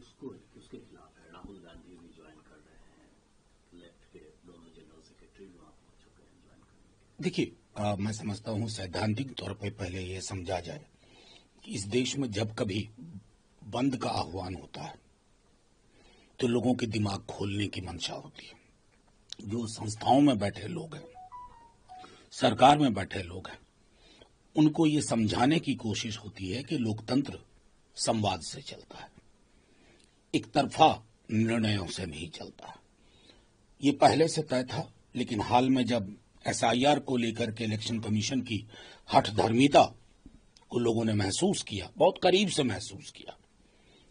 उसको उसके खिलाफ है। राहुल गांधी भी ज्वाइन कर रहे हैं, लेफ्ट के दोनों जनरल सेक्रेटरी भी वहां पहुंच चुके हैं ज्वाइन करने के। देखिए, मैं समझता हूं सैद्धांतिक तौर पे पहले ये समझा जाए कि इस देश में जब कभी बंद का आह्वान होता है तो लोगों के दिमाग खोलने की मंशा होती है। जो संस्थाओं में बैठे लोग हैं, सरकार में बैठे लोग हैं, उनको ये समझाने की कोशिश होती है कि लोकतंत्र संवाद से चलता है, एक तरफा निर्णयों से नहीं चलता है। ये पहले से तय था, लेकिन हाल में जब एसआईआर को लेकर के इलेक्शन कमीशन की हठधर्मिता को लोगों ने महसूस किया, बहुत करीब से महसूस किया,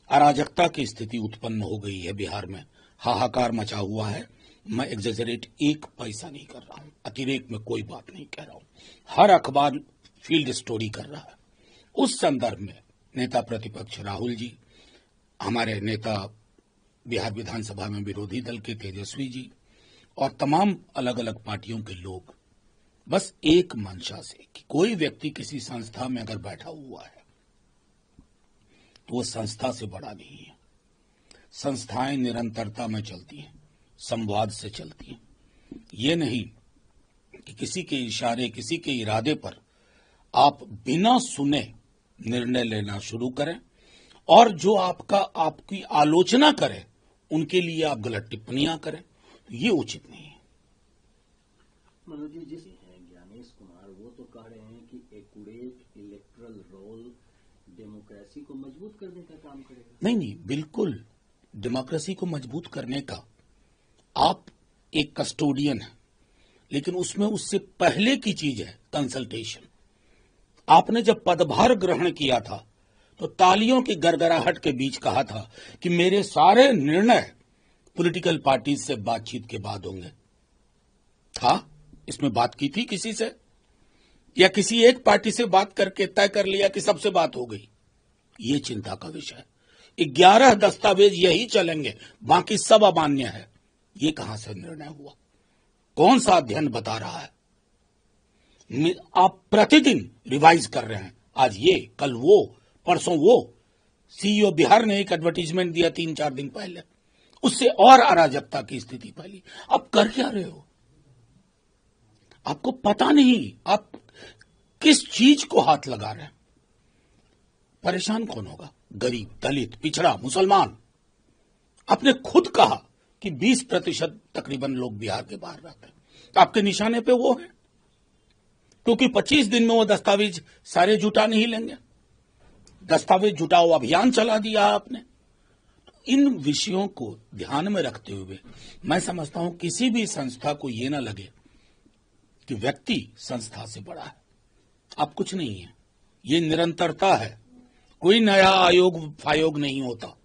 अराजकता की स्थिति उत्पन्न हो गई है बिहार में, हाहाकार मचा हुआ है। मैं एग्जेजरेट एक पैसा नहीं कर रहा हूं, अतिरेक में कोई बात नहीं कह रहा हूं, हर अखबार फील्ड स्टोरी कर रहा है। उस संदर्भ में नेता प्रतिपक्ष राहुल जी, हमारे नेता बिहार विधानसभा में विरोधी दल के तेजस्वी जी और तमाम अलग अलग पार्टियों के लोग बस एक मंशा से कि कोई व्यक्ति किसी संस्था में अगर बैठा हुआ है तो वो संस्था से बड़ा नहीं है। संस्थाएं निरंतरता में चलती हैं, संवाद से चलती हैं। ये नहीं कि किसी के इशारे, किसी के इरादे पर आप बिना सुने निर्णय लेना शुरू करें और जो आपकी आलोचना करें उनके लिए आप गलत टिप्पणियां करें, ये उचित नहीं है। मनोज जी, जिस ज्ञानेश कुमार वो तो कह रहे हैं कि एक्यूरेट इलेक्टरल रोल डेमोक्रेसी को मजबूत करने का काम करेगा। नहीं, बिल्कुल डेमोक्रेसी को मजबूत करने का आप एक कस्टोडियन है, लेकिन उसमें उससे पहले की चीज है कंसल्टेशन। आपने जब पदभार ग्रहण किया था तो तालियों की गड़गड़ाहट के बीच कहा था कि मेरे सारे निर्णय पॉलिटिकल पार्टी से बातचीत के बाद होंगे। था इसमें बात की थी किसी से, या किसी एक पार्टी से बात करके तय कर लिया कि सबसे बात हो गई? ये चिंता का विषय। 11 दस्तावेज यही चलेंगे, बाकी सब अमान्य है। ये कहां से निर्णय हुआ? कौन सा अध्ययन बता रहा है? आप प्रतिदिन रिवाइज कर रहे हैं, आज ये, कल वो, परसों वो। सीईओ बिहार ने एक एडवर्टीजमेंट दिया 3-4 दिन पहले, उससे और अराजकता की स्थिति फैली। आप कर क्या रहे हो? आपको पता नहीं आप किस चीज को हाथ लगा रहे हैं। परेशान कौन होगा? गरीब, दलित, पिछड़ा, मुसलमान। आपने खुद कहा कि 20% तकरीबन लोग बिहार के बाहर रहते हैं, तो आपके निशाने पे वो है, क्योंकि 25 दिन में वो दस्तावेज सारे जुटा नहीं लेंगे। दस्तावेज जुटाओ अभियान चला दिया आपने। इन विषयों को ध्यान में रखते हुए मैं समझता हूं किसी भी संस्था को ये ना लगे कि व्यक्ति संस्था से बड़ा है। आप कुछ नहीं है, ये निरंतरता है। कोई नया आयोग फायोग नहीं होता।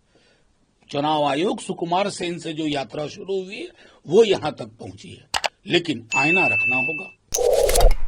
चुनाव आयोग सुकुमार सेन से जो यात्रा शुरू हुई है वो यहां तक पहुंची है, लेकिन आईना रखना होगा।